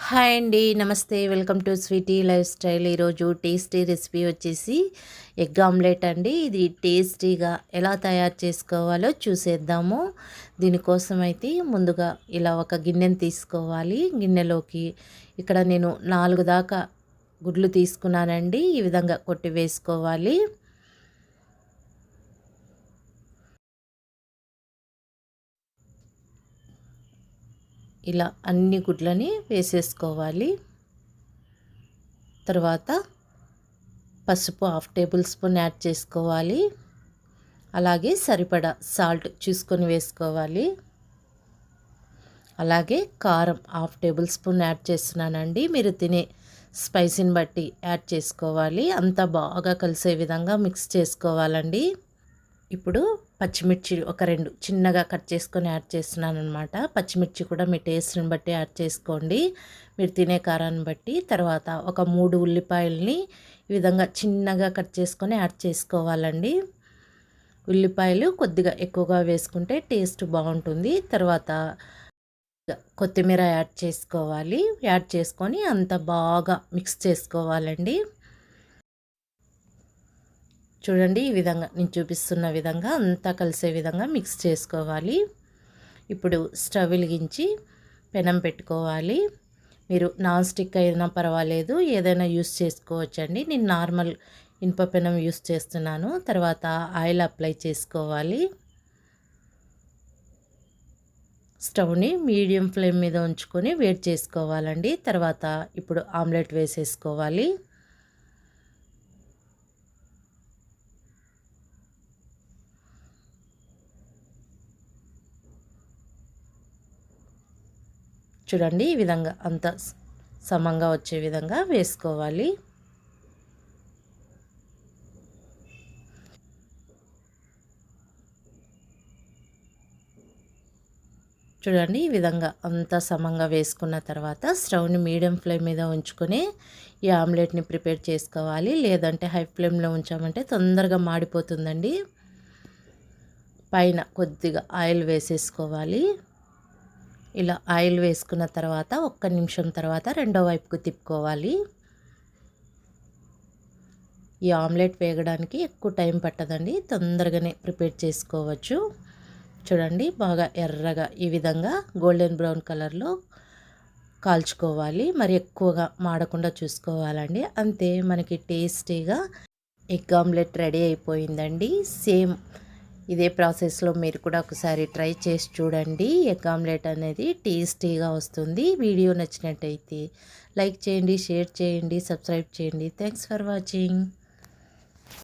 Hi అండి, నమస్తే. Welcome to sweety lifestyle. ఈరోజు టేస్టీ రెసిపీ వచ్చేసి ఎగ్ ఆమ్లెట్ అండి. ఇది టేస్టీగా ఎలా తయారు చేసుకోవాలో చూసేద్దాము. దీనికోసం అయితే ముందుగా ఇలా ఒక గిన్నెని తీసుకోవాలి. గిన్నెలోకి ఇక్కడ నేను 4 దాకా గుడ్లు తీసుకున్నానండి. ఈ విధంగా కొట్టి వేసుకోవాలి. ఇలా అన్ని గుడ్లని వేసేసుకోవాలి. తర్వాత పసుపు 1/2 టేబుల్ స్పూన్ యాడ్ చేసుకోవాలి. అలాగే సరిపడా సాల్ట్ చూసుకొని వేసుకోవాలి. అలాగే కారం 1/2 టేబుల్ స్పూన్ యాడ్ చేస్తున్నానండి. మీరు తినే స్పైసీని బట్టి యాడ్ చేసుకోవాలి. అంతా బాగా కలిసే విధంగా మిక్స్ చేసుకోవాలండి. ఇప్పుడు పచ్చిమిర్చి ఒక 2 చిన్నగా కట్ చేసుకొని యాడ్ చేస్తున్నాను అనమాట. పచ్చిమిర్చి కూడా మీ టేస్ట్ని బట్టి యాడ్ చేసుకోండి, మీరు తినే కారాన్ని బట్టి. తర్వాత ఒక 3 ఉల్లిపాయలని ఈ విధంగా చిన్నగా కట్ చేసుకొని యాడ్ చేసుకోవాలండి. ఉల్లిపాయలు కొద్దిగా ఎక్కువగా వేసుకుంటే టేస్ట్ బాగుంటుంది. తర్వాత కొత్తిమీర యాడ్ చేసుకోవాలి. యాడ్ చేసుకొని అంత బాగా మిక్స్ చేసుకోవాలండి. చూడండి, ఈ విధంగా నేను చూపిస్తున్న విధంగా అంతా కలిసే విధంగా మిక్స్ చేసుకోవాలి. ఇప్పుడు స్టవ్ వెలిగించి పెనం పెట్టుకోవాలి. మీరు నాన్ స్టిక్ అయినా పర్వాలేదు, ఏదైనా యూస్ చేసుకోవచ్చండి. నేను నార్మల్ ఇనుప పెనం యూస్ చేస్తున్నాను. తర్వాత ఆయిల్ అప్లై చేసుకోవాలి. స్టవ్ని మీడియం ఫ్లేమ్ మీద ఉంచుకొని వేడి చేసుకోవాలండి. తర్వాత ఇప్పుడు ఆమ్లెట్ వేసేసుకోవాలి. చూడండి, ఈ విధంగా అంత సమంగా వచ్చే విధంగా వేసుకోవాలి. చూడండి, ఈ విధంగా అంతా సమంగా వేసుకున్న తర్వాత స్టవ్ని మీడియం ఫ్లేమ్ మీద ఉంచుకొని ఈ ఆమ్లెట్ని ప్రిపేర్ చేసుకోవాలి. లేదంటే హై ఫ్లేమ్లో ఉంచామంటే తొందరగా మాడిపోతుందండి. పైన కొద్దిగా ఆయిల్ వేసేసుకోవాలి. ఇలా ఆయిల్ వేసుకున్న తర్వాత 1 నిమిషం తర్వాత రెండో వైపుకు తిప్పుకోవాలి. ఈ ఆమ్లెట్ వేగడానికి ఎక్కువ టైం పట్టదండి, తొందరగానే ప్రిపేర్ చేసుకోవచ్చు. చూడండి, బాగా ఎర్రగా ఈ విధంగా గోల్డెన్ బ్రౌన్ కలర్లో కాల్చుకోవాలి. మరి ఎక్కువగా మాడకుండా చూసుకోవాలండి. అంతే, మనకి టేస్టీగా ఎగ్ ఆమ్లెట్ రెడీ అయిపోయిందండి. సేమ్ ఇదే ప్రాసెస్లో మీరు కూడా ఒకసారి ట్రై చేసి చూడండి. ఎగ్ ఆమ్లెట్ అనేది టేస్టీగా వస్తుంది. వీడియో నచ్చినట్టయితే లైక్ చేయండి, షేర్ చేయండి, సబ్స్క్రైబ్ చేయండి. Thanks for watching.